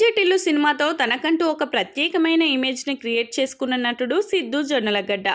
DJ Tillu సినిమాతో తనకంటూ ఒక ప్రత్యేకమైన ఇమేజ్ని క్రియేట్ చేసుకున్న నటుడు సిద్ధు జొన్నలగడ్డ.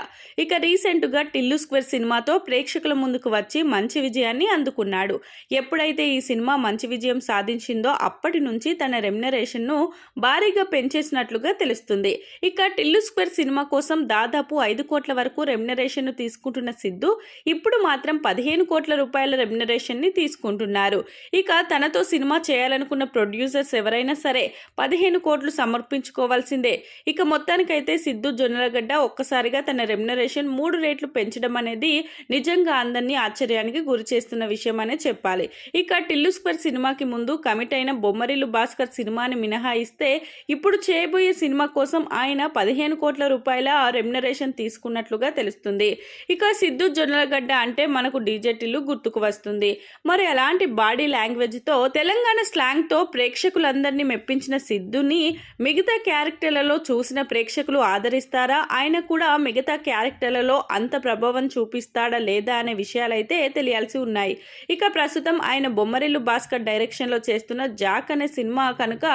ఇక రీసెంట్గా టిల్లు స్క్వేర్ సినిమాతో ప్రేక్షకుల ముందుకు వచ్చి మంచి విజయాన్ని అందుకున్నాడు. ఎప్పుడైతే ఈ సినిమా మంచి విజయం సాధించిందో అప్పటి నుంచి తన రెమ్యునరేషన్ను భారీగా పెంచేసినట్లుగా తెలుస్తుంది. ఇక టిల్లు స్క్వేర్ సినిమా కోసం దాదాపు 5 కోట్ల వరకు రెమ్యునరేషన్ను తీసుకుంటున్న సిద్ధు ఇప్పుడు మాత్రం 15 కోట్ల రూపాయల రెమ్యునరేషన్ని తీసుకుంటున్నారు. ఇక తనతో సినిమా చేయాలనుకున్న ప్రొడ్యూసర్స్ ఎవరైనా సరే 15 కోట్లు సమర్పించుకోవాల్సిందే. ఇక మొత్తానికైతే సిద్ధు జొన్నలగడ్డ ఒక్కసారిగా తన రెమ్యునరేషన్ 3 రేట్లు పెంచడం అనేది నిజంగా అందరినీ ఆశ్చర్యానికి గురి చేస్తున్న విషయం అనే చెప్పాలి. ఇక టిల్లు స్క్వేర్ సినిమాకి ముందు కమిట్ అయిన బొమ్మరిల్లు భాస్కర్ సినిమాని మినహాయిస్తే ఇప్పుడు చేయబోయే సినిమా కోసం ఆయన 15 కోట్ల రూపాయల రెమ్యునరేషన్ తీసుకున్నట్లుగా తెలుస్తుంది. ఇక సిద్ధు జొన్నలగడ్డ అంటే మనకు డీజే టిల్లు గుర్తుకు వస్తుంది. మరి అలాంటి బాడీ లాంగ్వేజ్తో తెలంగాణ స్లాంగ్తో ప్రేక్షకులందరినీ మెప్పించిన సిద్ధుని మిగతా క్యారెక్టర్లలో చూసిన ప్రేక్షకులు ఆదరిస్తారా, ఆయన కూడా మిగతా క్యారెక్టర్లలో అంత ప్రభావం చూపిస్తాడా లేదా అనే విషయాలైతే తెలియాల్సి ఉన్నాయి. ఇక ప్రస్తుతం ఆయన బొమ్మరిల్లు భాస్కర్ డైరెక్షన్లో చేస్తున్న జాక్ అనే సినిమా కనుక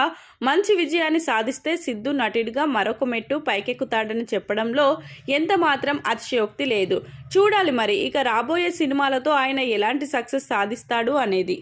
మంచి విజయాన్ని సాధిస్తే సిద్ధు నటుడిగా మరొక మెట్టు పైకెక్కుతాడని చెప్పడంలో ఎంత మాత్రం అతిశయోక్తి లేదు. చూడాలి మరి ఇక రాబోయే సినిమాలతో ఆయన ఎలాంటి సక్సెస్ సాధిస్తాడు అనేది.